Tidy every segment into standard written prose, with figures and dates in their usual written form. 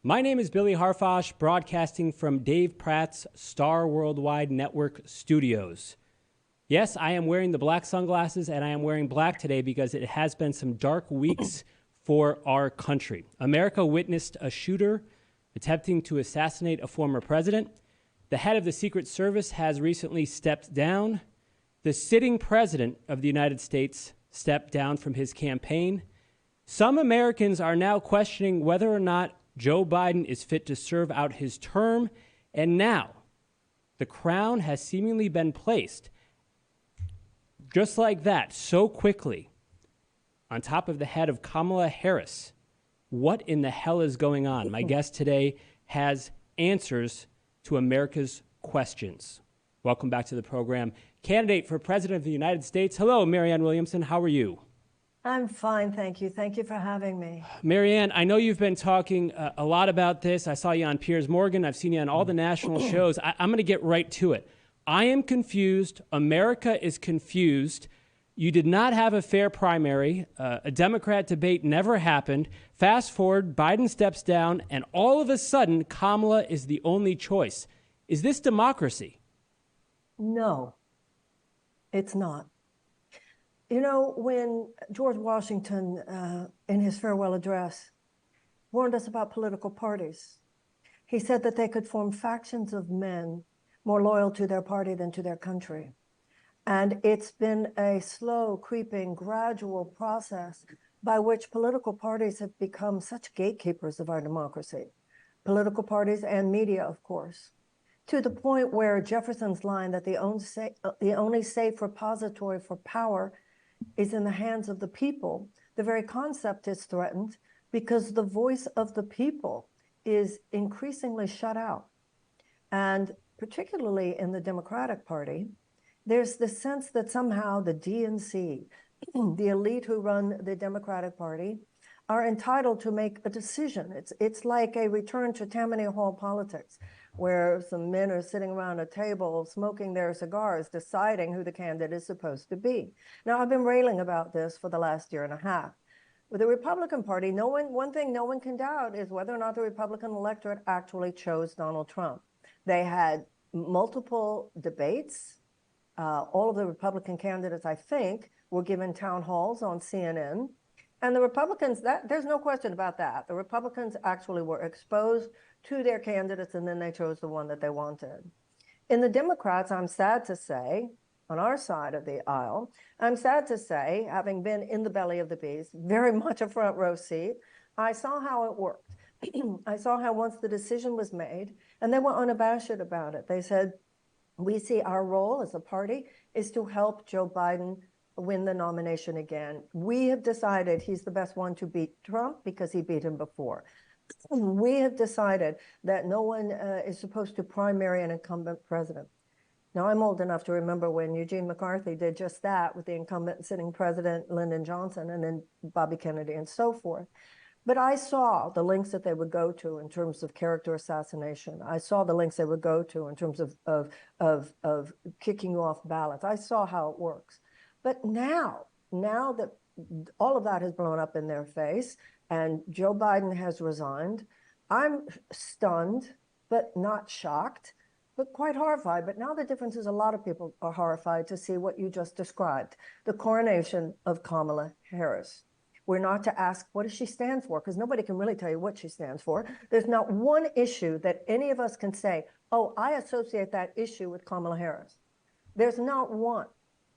My name is Billy Harfosh, broadcasting from Dave Pratt's Star Worldwide Network studios. Yes, I am wearing the black sunglasses, and I am wearing black today because it has been some dark weeks for our country. America witnessed a shooter attempting to assassinate a former president. The head of the Secret Service has recently stepped down. The sitting president of the United States stepped down from his campaign. Some Americans are now questioning whether or not Joe Biden is fit to serve out his term. And now, the crown has seemingly been placed, just like that, so quickly, on top of the head of Kamala Harris. What in the hell is going on? My guest today has answers to America's questions. Welcome back to the program. Candidate for President of the United States. Hello, Marianne Williamson. How are you? I'm fine, thank you. Thank you for having me. Marianne, I know you've been talking a lot about this. I saw you on Piers Morgan. I've seen you on all the national shows. I'm going to get right to it. I am confused. America is confused. You did not have a fair primary. A Democrat debate never happened. Fast forward, Biden steps down, and all of a sudden, Kamala is the only choice. Is this democracy? No, it's not. You know, when George Washington, in his farewell address, warned us about political parties, he said that they could form factions of men more loyal to their party than to their country. And it's been a slow, creeping, gradual process by which political parties have become such gatekeepers of our democracy. Political parties and media, of course, to the point where Jefferson's line that the only safe repository for power is in the hands of the people, the very concept is threatened because the voice of the people is increasingly shut out. And particularly in the Democratic Party, there's this sense that somehow the DNC, the elite who run the Democratic Party, are entitled to make a decision. It's like a return to Tammany Hall politics, where some men are sitting around a table smoking their cigars, deciding who the candidate is supposed to be. Now, I've been railing about this for the last year and a half. With the Republican Party, one thing no one can doubt is whether or not the Republican electorate actually chose Donald Trump. They had multiple debates. All of the Republican candidates, I think, were given town halls on CNN. And the Republicans, there's no question about that. The Republicans actually were exposed to their candidates, and then they chose the one that they wanted. In the Democrats, I'm sad to say, on our side of the aisle, I'm sad to say, having been in the belly of the beast, very much a front row seat, I saw how it worked. I saw how once the decision was made, and they were unabashed about it. They said, we see our role as a party is to help Joe Biden win the nomination again. We have decided he's the best one to beat Trump because he beat him before. We have decided that no one is supposed to primary an incumbent president. Now, I'm old enough to remember when Eugene McCarthy did just that with the incumbent sitting president, Lyndon Johnson, and then Bobby Kennedy and so forth. But I saw the links that they would go to in terms of character assassination. I saw the links they would go to in terms of kicking you off ballots. I saw how it works. But now that all of that has blown up in their face and Joe Biden has resigned, I'm stunned, but not shocked, but quite horrified. But now the difference is a lot of people are horrified to see what you just described, the coronation of Kamala Harris. We're not to ask, what does she stand for? Because nobody can really tell you what she stands for. There's not one issue that any of us can say, oh, I associate that issue with Kamala Harris. There's not one.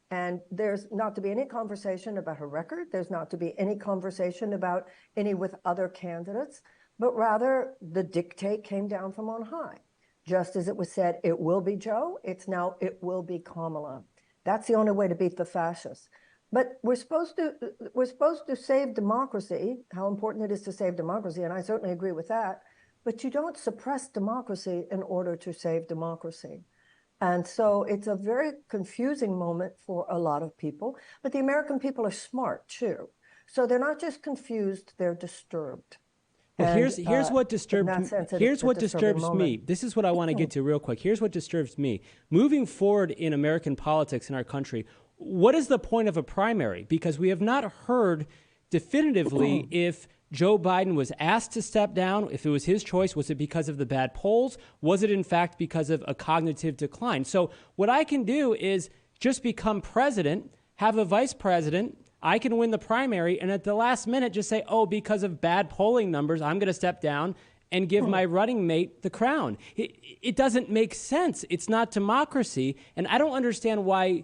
And there's not to be any conversation about her record. There's not to be any conversation about any with other candidates, but rather the dictate came down from on high. Just as it was said, it will be Joe, it's now, it will be Kamala. That's the only way to beat the fascists. But we're supposed to save democracy, how important it is to save democracy, and I certainly agree with that, but you don't suppress democracy in order to save democracy. And so it's a very confusing moment for a lot of people, but the American people are smart too. So they're not just confused, they're disturbed. Well, here's what disturbs me. This is what I want to get to real quick. Here's what disturbs me. Moving forward in American politics in our country, what is the point of a primary? Because we have not heard definitively if Joe Biden was asked to step down. If it was his choice, was it because of the bad polls? Was it, in fact, because of a cognitive decline? So what I can do is just become president, have a vice president. I can win the primary, and at the last minute just say, oh, because of bad polling numbers, I'm going to step down and give my running mate the crown. It doesn't make sense. It's not democracy. And I don't understand why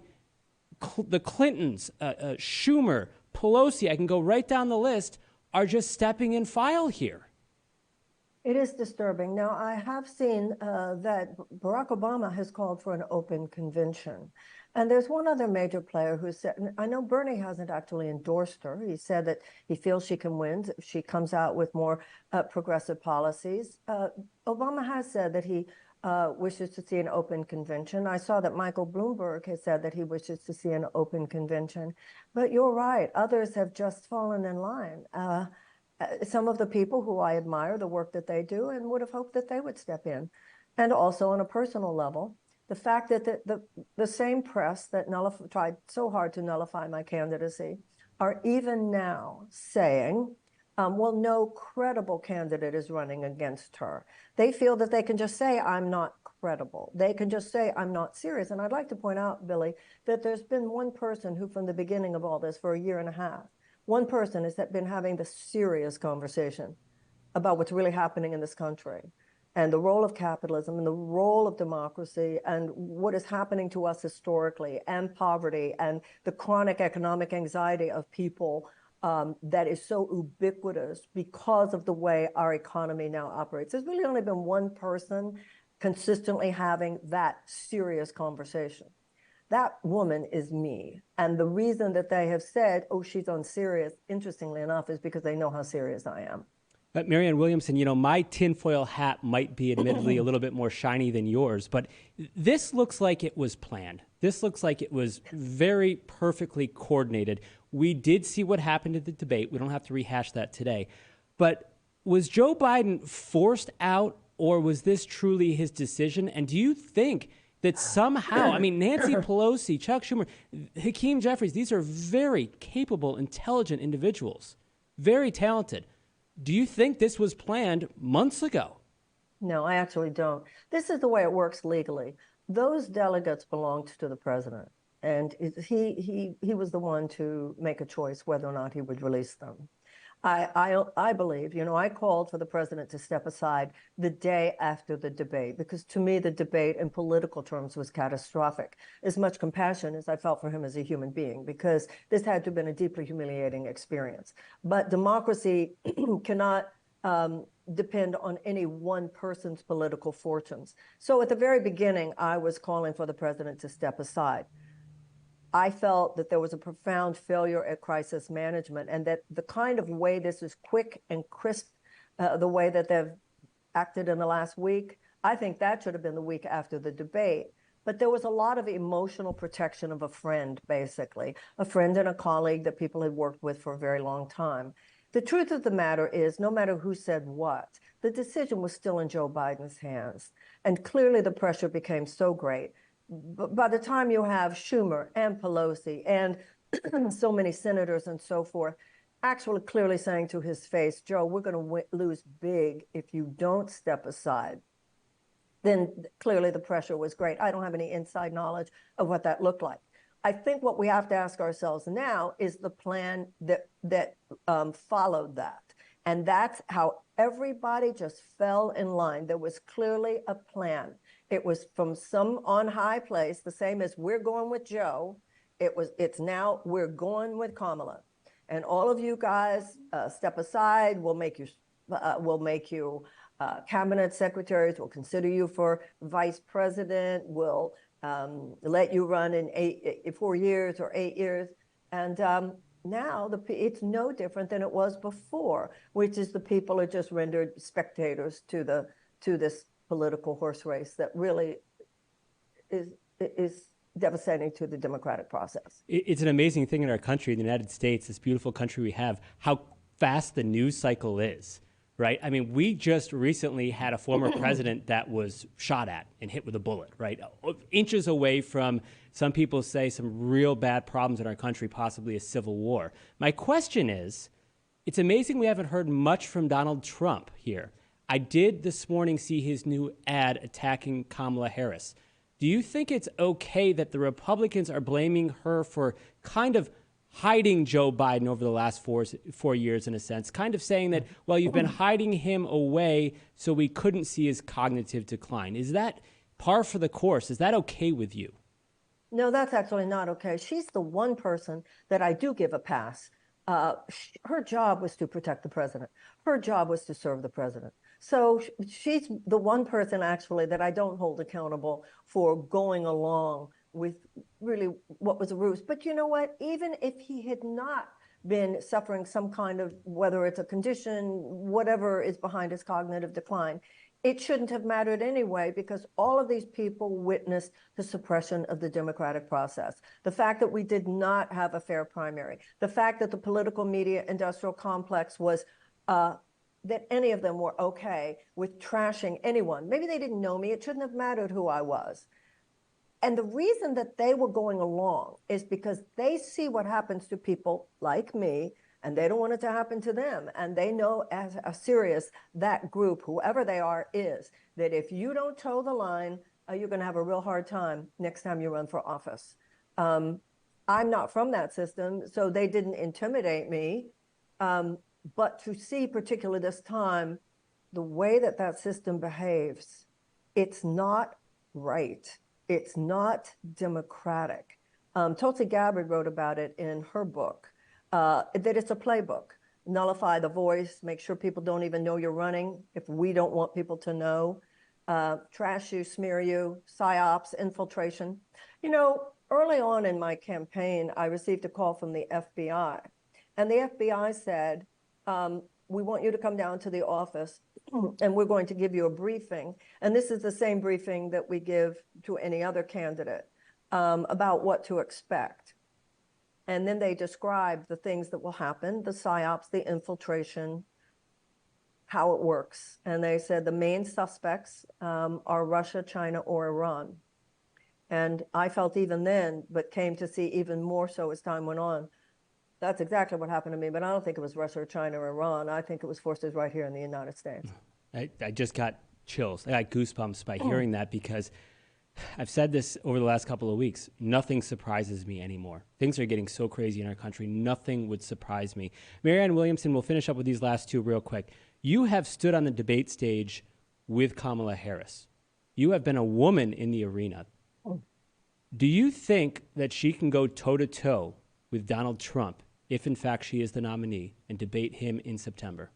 the Clintons, Schumer, Pelosi, I can go right down the list, are just stepping in file here. It is disturbing. Now, I have seen that Barack Obama has called for an open convention. And there's one other major player who said, I know Bernie hasn't actually endorsed her. He said that he feels she can win if she comes out with more progressive policies. Obama has said that he wishes to see an open convention. I saw that Michael Bloomberg has said that he wishes to see an open convention. But you're right, others have just fallen in line. Some of the people who I admire the work that they do and would have hoped that they would step in. And also on a personal level, the fact that the same press that tried so hard to nullify my candidacy are even now saying, well, no credible candidate is running against her. They feel that they can just say, I'm not credible. They can just say, I'm not serious. And I'd like to point out, Billy, that there's been one person who from the beginning of all this for a year and a half, one person has been having the serious conversation about what's really happening in this country and the role of capitalism and the role of democracy and what is happening to us historically and poverty and the chronic economic anxiety of people that is so ubiquitous because of the way our economy now operates. There's really only been one person consistently having that serious conversation. That woman is me. And the reason that they have said, oh, she's unserious, interestingly enough, is because they know how serious I am. But Marianne Williamson, you know, my tinfoil hat might be admittedly a little bit more shiny than yours, but this looks like it was planned. This looks like it was very perfectly coordinated. We did see what happened at the debate. We don't have to rehash that today. But was Joe Biden forced out, or was this truly his decision? And do you think that somehow, I mean, Nancy Pelosi, Chuck Schumer, Hakeem Jeffries, these are very capable, intelligent individuals, very talented. Do you think this was planned months ago? No, I actually don't. This is the way it works legally. Those delegates belonged to the president, and he was the one to make a choice whether or not he would release them. I believe, you know, I called for the president to step aside the day after the debate, because to me, the debate in political terms was catastrophic. As much compassion as I felt for him as a human being, because this had to have been a deeply humiliating experience. But democracy cannot depend on any one person's political fortunes. So at the very beginning, I was calling for the president to step aside. I felt that there was a profound failure at crisis management, and that the kind of way this is quick and crisp, the way that they've acted in the last week, I think that should have been the week after the debate. But there was a lot of emotional protection of a friend, basically, a friend and a colleague that people had worked with for a very long time. The truth of the matter is, no matter who said what, the decision was still in Joe Biden's hands. And clearly the pressure became so great. By the time you have Schumer and Pelosi and so many senators and so forth, actually clearly saying to his face, Joe, we're going to lose big if you don't step aside, then clearly the pressure was great. I don't have any inside knowledge of what that looked like. I think what we have to ask ourselves now is the plan that followed that. And that's how everybody just fell in line. There was clearly a plan. It was from some on high place, the same as we're going with Joe. It's now we're going with Kamala. And all of you guys step aside. We'll make you cabinet secretaries. We'll consider you for vice president. We'll let you run in 4 years or 8 years. And now it's no different than it was before, which is the people are just rendered spectators to this political horse race that really is devastating to the democratic process. It's an amazing thing in our country, the United States, this beautiful country we have, how fast the news cycle is, right? I mean, we just recently had a former president that was shot at and hit with a bullet, right? Inches away from, some people say, some real bad problems in our country, possibly a civil war. My question is, It's amazing we haven't heard much from Donald Trump here. I did this morning see his new ad attacking Kamala Harris. Do you think it's okay that the Republicans are blaming her for kind of hiding Joe Biden over the last 4 years, in a sense, kind of saying that, well, you've been hiding him away so we couldn't see his cognitive decline? Is that par for the course? Is that okay with you? No, that's actually not okay. She's the one person that I do give a pass. Her job was to protect the president. Her job was to serve the president. So she's the one person actually that I don't hold accountable for going along with really what was a ruse. But you know what? Even if he had not been suffering some kind of, whether it's a condition, whatever is behind his cognitive decline, it shouldn't have mattered anyway, because all of these people witnessed the suppression of the democratic process. The fact that we did not have a fair primary, the fact that the political media industrial complex was, that any of them were okay with trashing anyone. Maybe they didn't know me. It shouldn't have mattered who I was. And the reason that they were going along is because they see what happens to people like me, and they don't want it to happen to them. And they know as serious that group, whoever they are, is, that if you don't toe the line, you're going to have a real hard time next time you run for office. I'm not from that system, so they didn't intimidate me. But to see, particularly this time, the way that that system behaves, it's not right. It's not democratic. Tulsi Gabbard wrote about it in her book, that it's a playbook. Nullify the voice, make sure people don't even know you're running if we don't want people to know. Trash you, smear you, psyops, infiltration. You know, early on in my campaign, I received a call from the FBI. And the FBI said, we want you to come down to the office and we're going to give you a briefing. And this is the same briefing that we give to any other candidate about what to expect. And then they describe the things that will happen, the psyops, the infiltration, how it works. And they said the main suspects are Russia, China, or Iran. And I felt even then, but came to see even more so as time went on, that's exactly what happened to me. But I don't think it was Russia or China or Iran. I think it was forces right here in the United States. I just got chills. I got goosebumps by hearing that, because I've said this over the last couple of weeks. Nothing surprises me anymore. Things are getting so crazy in our country. Nothing would surprise me. Marianne Williamson, we'll finish up with these last two real quick. You have stood on the debate stage with Kamala Harris. You have been a woman in the arena. Do you think that she can go toe-to-toe with Donald Trump if, in fact, she is the nominee, and debate him in September?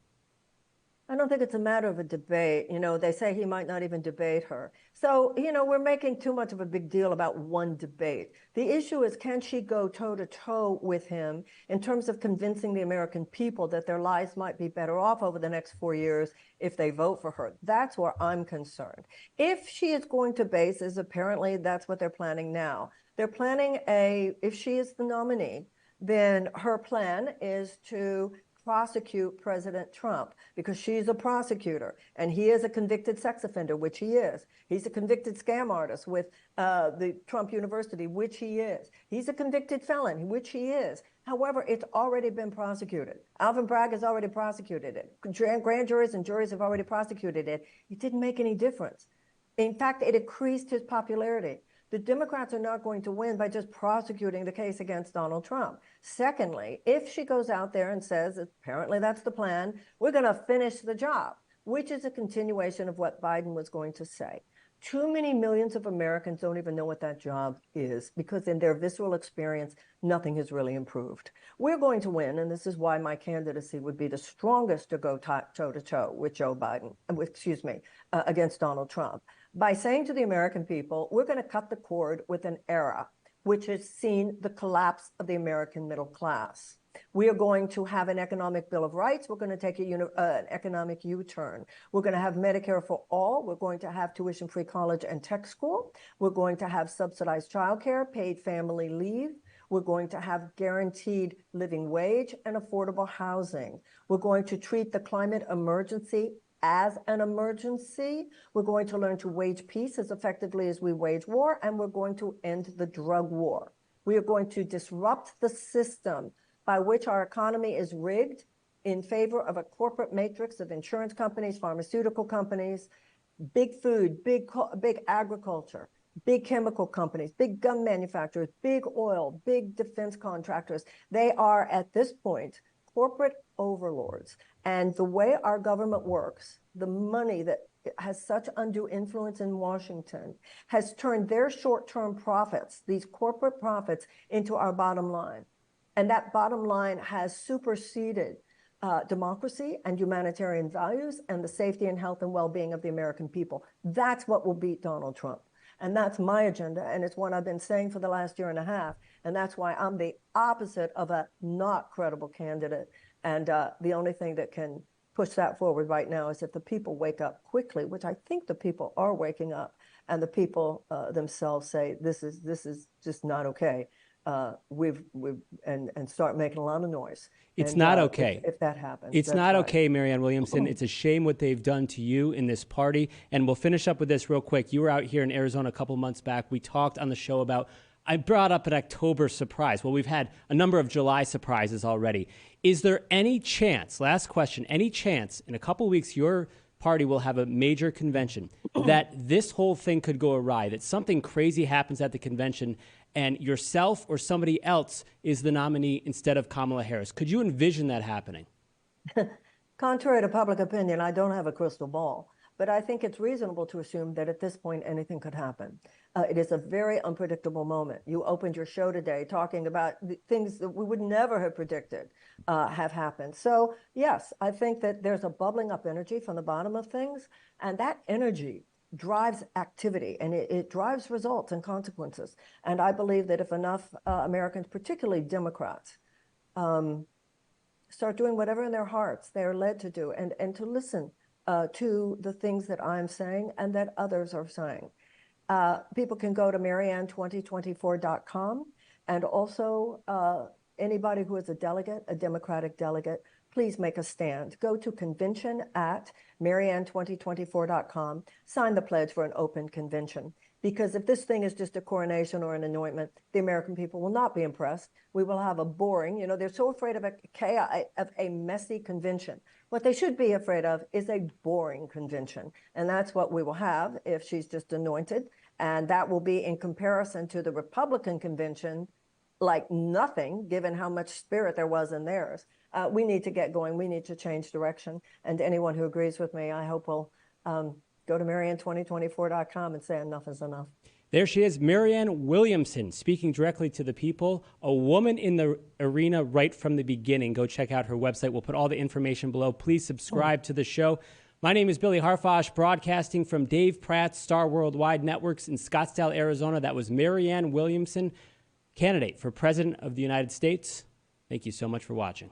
I don't think it's a matter of a debate. You know, they say he might not even debate her. So, you know, we're making too much of a big deal about one debate. The issue is, can she go toe-to-toe with him in terms of convincing the American people that their lives might be better off over the next 4 years if they vote for her? That's where I'm concerned. If she is going to base, as apparently that's what they're planning now, they're planning if she is the nominee, then her plan is to prosecute President Trump, because she's a prosecutor and he is a convicted sex offender, which he is. He's a convicted scam artist with the Trump University, which he is. He's a convicted felon, which he is. However, it's already been prosecuted. Alvin Bragg has already prosecuted it. Grand juries and juries have already prosecuted it. It didn't make any difference. In fact, it increased his popularity. The Democrats are not going to win by just prosecuting the case against Donald Trump. Secondly, if she goes out there and says, apparently that's the plan, we're going to finish the job, which is a continuation of what Biden was going to say. Too many millions of Americans don't even know what that job is, because in their visceral experience, nothing has really improved. We're going to win, and this is why my candidacy would be the strongest to go toe-to-toe with Joe Biden, against Donald Trump, by saying to the American people, we're going to cut the cord with an era which has seen the collapse of the American middle class. We are going to have an economic bill of rights. We're going to take an economic U-turn. We're going to have Medicare for all. We're going to have tuition-free college and tech school. We're going to have subsidized childcare, paid family leave. We're going to have guaranteed living wage and affordable housing. We're going to treat the climate emergency as an emergency. We're going to learn to wage peace as effectively as we wage war, and we're going to end the drug war. We are going to disrupt the system by which our economy is rigged in favor of a corporate matrix of insurance companies, pharmaceutical companies, big food, big agriculture, big chemical companies, big gun manufacturers, big oil, big defense contractors. They are at this point corporate overlords. And the way our government works, the money that has such undue influence in Washington has turned their short-term profits, these corporate profits, into our bottom line. And that bottom line has superseded democracy and humanitarian values and the safety and health and well-being of the American people. That's what will beat Donald Trump. And that's my agenda, and it's what I've been saying for the last year and a half. And that's why I'm the opposite of a not credible candidate. And the only thing that can push that forward right now is if the people wake up quickly, which I think the people are waking up, and the people themselves say, this is just not okay. And start making a lot of noise. It's not okay. If that happens. It's not okay, Marianne Williamson. It's a shame what they've done to you in this party. And we'll finish up with this real quick. You were out here in Arizona a couple months back. We talked on the show about, I brought up an October surprise. Well, we've had a number of July surprises already. Is there any chance, last question, any chance in a couple weeks your party will have a major convention that this whole thing could go awry, that something crazy happens at the convention and yourself or somebody else is the nominee instead of Kamala Harris? Could you envision that happening? Contrary to public opinion, I don't have a crystal ball, but I think it's reasonable to assume that at this point, anything could happen. It is a very unpredictable moment. You opened your show today talking about the things that we would never have predicted have happened. So yes, I think that there's a bubbling up energy from the bottom of things, and that energy drives activity, and it drives results and consequences. And I believe that if enough Americans, particularly Democrats, start doing whatever in their hearts they are led to do, and to listen to the things that I'm saying and that others are saying. People can go to Marianne2024.com, and also anybody who is a delegate, a Democratic delegate, please make a stand. Go to convention@Marianne2024.com, sign the pledge for an open convention. Because if this thing is just a coronation or an anointment, the American people will not be impressed. We will have a boring, they're so afraid of a messy convention. What they should be afraid of is a boring convention. And that's what we will have if she's just anointed. And that will be in comparison to the Republican convention, like nothing, given how much spirit there was in theirs. We need to get going. We need to change direction. And anyone who agrees with me, I hope will go to Marianne2024.com and say enough is enough. There she is, Marianne Williamson, speaking directly to the people, a woman in the arena right from the beginning. Go check out her website. We'll put all the information below. Please subscribe to the show. My name is Billy Harfosh, broadcasting from Dave Pratt's Star Worldwide Networks in Scottsdale, Arizona. That was Marianne Williamson, candidate for President of the United States. Thank you so much for watching.